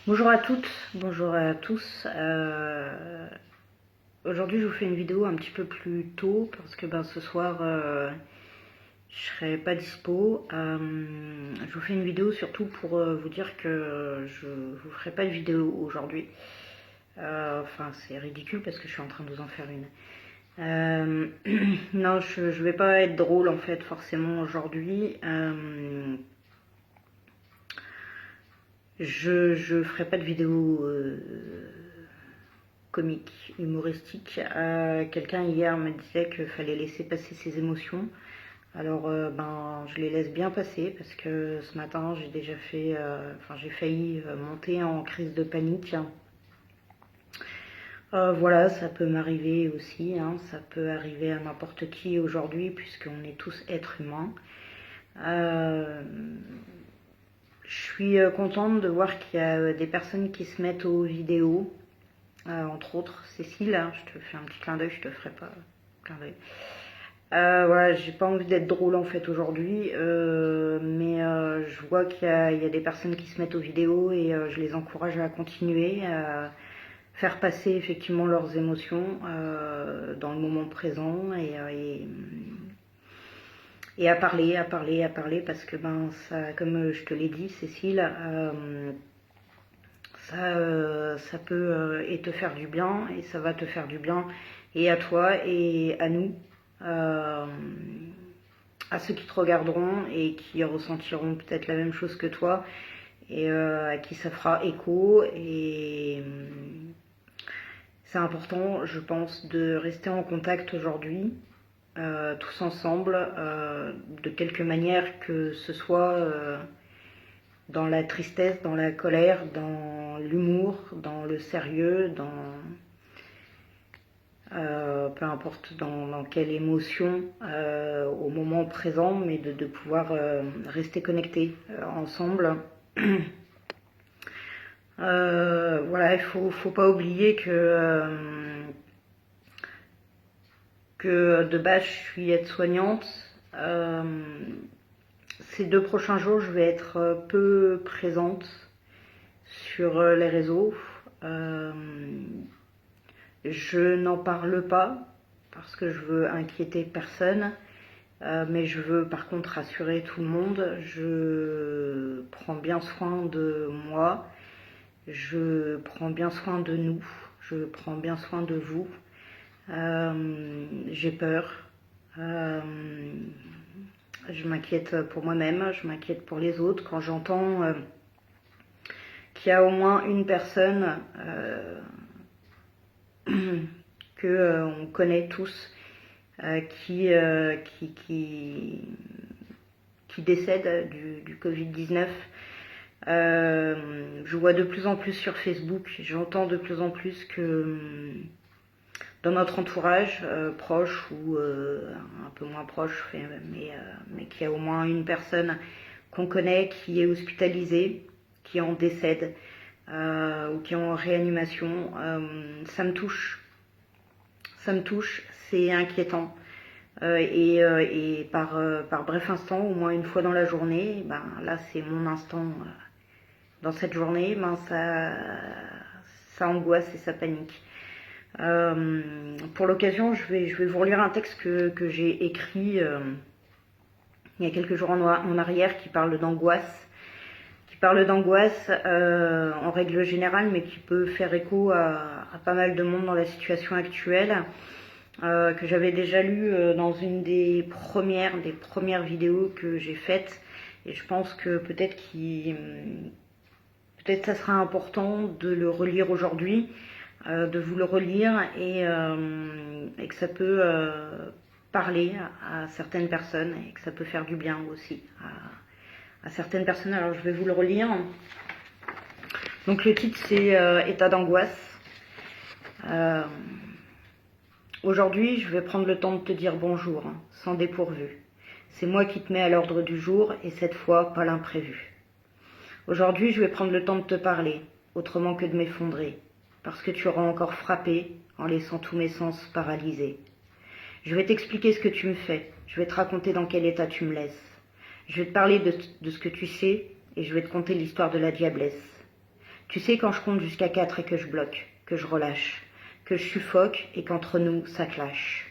Bonjour à toutes, bonjour à tous. Aujourd'hui je vous fais une vidéo un petit peu plus tôt parce que ce soir je serai pas dispo. Je vous fais une vidéo surtout pour vous dire que je vous ferai pas de vidéo aujourd'hui. Enfin c'est ridicule parce que je suis en train de vous en faire une. Non, je vais pas être drôle en fait forcément aujourd'hui. Je ferai pas de vidéo comique, humoristique. Quelqu'un hier me disait qu'il fallait laisser passer ses émotions. Alors je les laisse bien passer parce que ce matin j'ai déjà fait, j'ai failli monter en crise de panique. Voilà, ça peut m'arriver aussi, hein, ça peut arriver à n'importe qui aujourd'hui puisqu'on est tous êtres humains. Je suis contente de voir qu'il y a des personnes qui se mettent aux vidéos, entre autres Cécile, hein, je te fais un petit clin d'œil, je te ferai pas clin d'œil. Voilà, j'ai pas envie d'être drôle en fait aujourd'hui, mais je vois qu'il y a des personnes qui se mettent aux vidéos et je les encourage à continuer, à faire passer effectivement leurs émotions dans le moment présent et à parler parce que ça, comme je te l'ai dit Cécile, ça peut et te faire du bien et ça va te faire du bien et à toi et à nous, à ceux qui te regarderont et qui ressentiront peut-être la même chose que toi et à qui ça fera écho. Et c'est important, je pense, de rester en contact aujourd'hui, tous ensemble, de quelque manière que ce soit dans la tristesse, dans la colère, dans l'humour, dans le sérieux, peu importe dans quelle émotion au moment présent, mais de pouvoir rester connecté ensemble. Voilà, il faut pas oublier que de base je suis aide-soignante. Ces 2 prochains jours, je vais être peu présente sur les réseaux. Je n'en parle pas parce que je veux inquiéter personne, mais je veux par contre rassurer tout le monde. Je prends bien soin de moi, je prends bien soin de nous, je prends bien soin de vous. J'ai peur. Je m'inquiète pour moi-même, je m'inquiète pour les autres. Quand j'entends qu'il y a au moins une personne que on connaît tous qui décède du Covid-19, je vois de plus en plus sur Facebook, j'entends de plus en plus que dans notre entourage, proche ou un peu moins proche, mais qu'il y a au moins une personne qu'on connaît qui est hospitalisée, qui en décède ou qui est en réanimation. Ça me touche, c'est inquiétant. Et par bref instant, au moins une fois dans la journée, là c'est mon instant. Dans cette journée, ça angoisse et ça panique. Pour l'occasion, je vais vous relire un texte que j'ai écrit il y a quelques jours en arrière qui parle d'angoisse. En règle générale, mais qui peut faire écho à pas mal de monde dans la situation actuelle, que j'avais déjà lu dans une des premières vidéos que j'ai faites, et je pense que peut-être ça sera important de le relire aujourd'hui, de vous le relire, et que ça peut parler à certaines personnes et que ça peut faire du bien aussi à certaines personnes. Alors je vais vous le relire. Donc le titre c'est État d'angoisse. Aujourd'hui je vais prendre le temps de te dire bonjour, sans dépourvu. C'est moi qui te mets à l'ordre du jour et cette fois pas l'imprévu. Aujourd'hui je vais prendre le temps de te parler, autrement que de m'effondrer, parce que tu auras encore frappé en laissant tous mes sens paralysés. Je vais t'expliquer ce que tu me fais, je vais te raconter dans quel état tu me laisses. Je vais te parler de ce que tu sais et je vais te conter l'histoire de la diablesse. Tu sais quand je compte jusqu'à 4 et que je bloque, que je relâche, que je suffoque et qu'entre nous ça clash.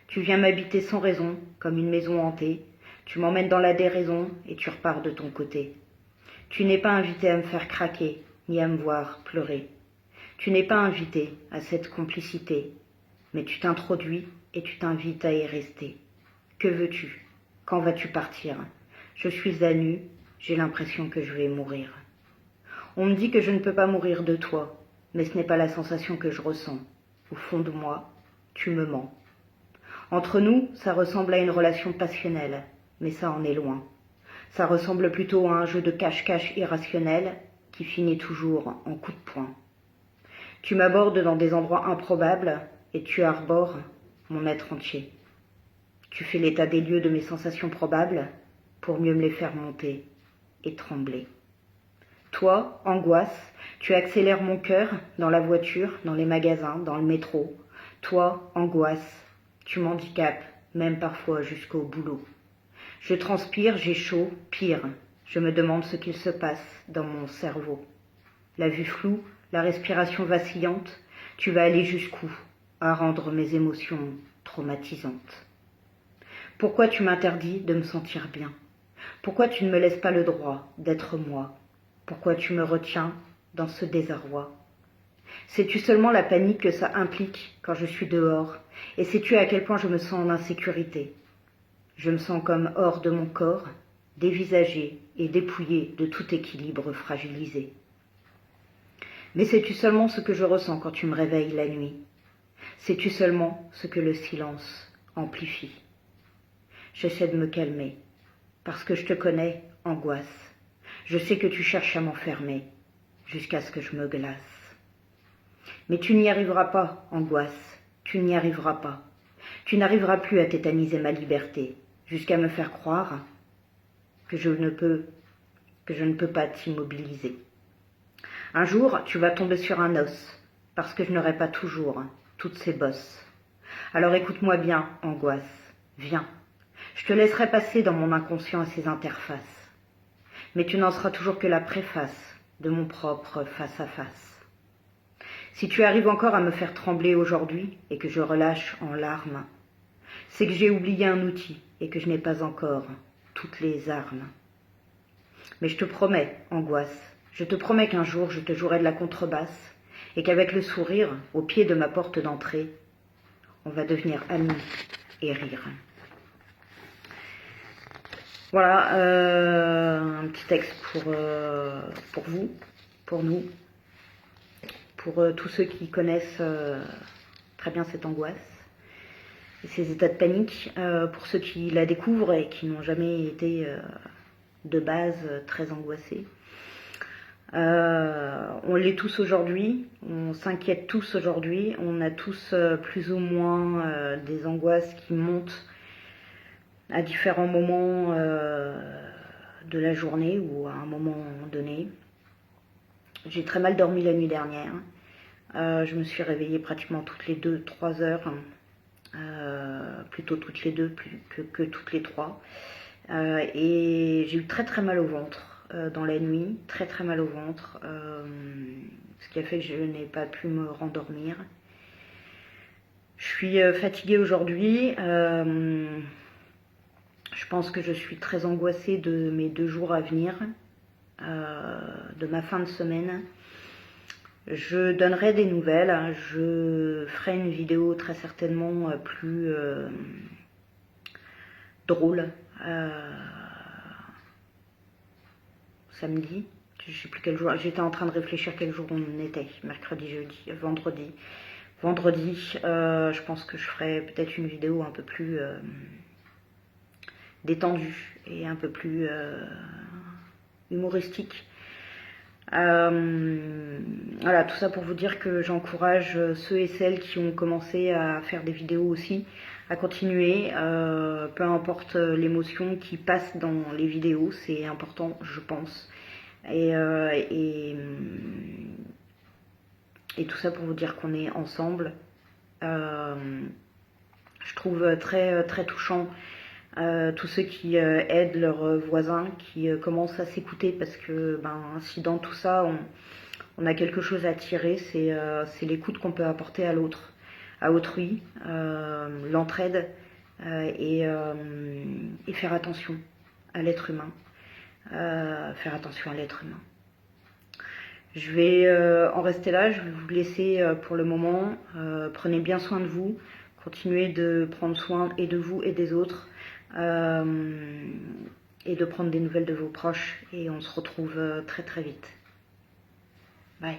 Tu viens m'habiter sans raison, comme une maison hantée. Tu m'emmènes dans la déraison et tu repars de ton côté. Tu n'es pas invité à me faire craquer, ni à me voir pleurer. Tu n'es pas invité à cette complicité, mais tu t'introduis et tu t'invites à y rester. Que veux-tu? Quand vas-tu partir? Je suis à nu, j'ai l'impression que je vais mourir. On me dit que je ne peux pas mourir de toi, mais ce n'est pas la sensation que je ressens. Au fond de moi, tu me mens. Entre nous, ça ressemble à une relation passionnelle, mais ça en est loin. Ça ressemble plutôt à un jeu de cache-cache irrationnel qui finit toujours en coup de poing. Tu m'abordes dans des endroits improbables et tu arbores mon être entier. Tu fais l'état des lieux de mes sensations probables pour mieux me les faire monter et trembler. Toi, angoisse, tu accélères mon cœur dans la voiture, dans les magasins, dans le métro. Toi, angoisse, tu m'handicapes, même parfois jusqu'au boulot. Je transpire, j'ai chaud, pire, je me demande ce qu'il se passe dans mon cerveau. La vue floue, la respiration vacillante, tu vas aller jusqu'où à rendre mes émotions traumatisantes? Pourquoi tu m'interdis de me sentir bien? Pourquoi tu ne me laisses pas le droit d'être moi? Pourquoi tu me retiens dans ce désarroi? Sais-tu seulement la panique que ça implique quand je suis dehors? Et sais-tu à quel point je me sens en insécurité? Je me sens comme hors de mon corps, dévisagé et dépouillé de tout équilibre fragilisé. Mais sais-tu seulement ce que je ressens quand tu me réveilles la nuit? Sais-tu seulement ce que le silence amplifie? J'essaie de me calmer, parce que je te connais, angoisse. Je sais que tu cherches à m'enfermer, jusqu'à ce que je me glace. Mais tu n'y arriveras pas, angoisse, tu n'y arriveras pas. Tu n'arriveras plus à tétaniser ma liberté, jusqu'à me faire croire que je ne peux pas t'immobiliser. Un jour, tu vas tomber sur un os, parce que je n'aurai pas toujours toutes ces bosses. Alors écoute-moi bien, angoisse, viens. Je te laisserai passer dans mon inconscient et ses interfaces. Mais tu n'en seras toujours que la préface de mon propre face-à-face. Si tu arrives encore à me faire trembler aujourd'hui et que je relâche en larmes, c'est que j'ai oublié un outil et que je n'ai pas encore toutes les armes. Mais je te promets, angoisse, je te promets qu'un jour je te jouerai de la contrebasse et qu'avec le sourire, au pied de ma porte d'entrée, on va devenir amis et rire. Voilà, un petit texte pour vous, pour nous, pour tous ceux qui connaissent très bien cette angoisse et ces états de panique, pour ceux qui la découvrent et qui n'ont jamais été de base très angoissés. On l'est tous aujourd'hui, on s'inquiète tous aujourd'hui, on a tous plus ou moins des angoisses qui montent à différents moments de la journée ou à un moment donné. J'ai très mal dormi la nuit dernière. Je me suis réveillée pratiquement toutes les 2-3 heures, plutôt toutes les 2 que toutes les 3. Et j'ai eu très très mal au ventre dans la nuit, très très mal au ventre, ce qui a fait que je n'ai pas pu me rendormir. Je suis fatiguée aujourd'hui. Je pense que je suis très angoissée de mes 2 jours à venir, de ma fin de semaine. Je donnerai des nouvelles, je ferai une vidéo très certainement plus drôle samedi. Je ne sais plus quel jour, j'étais en train de réfléchir quel jour on était, mercredi, jeudi, vendredi. Vendredi, je pense que je ferai peut-être une vidéo un peu plus détendue et un peu plus humoristique. Voilà, tout ça pour vous dire que j'encourage ceux et celles qui ont commencé à faire des vidéos aussi à continuer, peu importe l'émotion qui passe dans les vidéos, c'est important je pense, et tout ça pour vous dire qu'on est ensemble. Je trouve très, très touchant tous ceux qui aident leurs voisins, qui commencent à s'écouter, parce que si dans tout ça on a quelque chose à tirer, c'est l'écoute qu'on peut apporter à l'autre, à autrui, l'entraide et faire attention à l'être humain. Faire attention à l'être humain. Je vais en rester là, je vais vous laisser pour le moment. Prenez bien soin de vous, continuez de prendre soin et de vous et des autres, et de prendre des nouvelles de vos proches, et on se retrouve très très vite. Bye.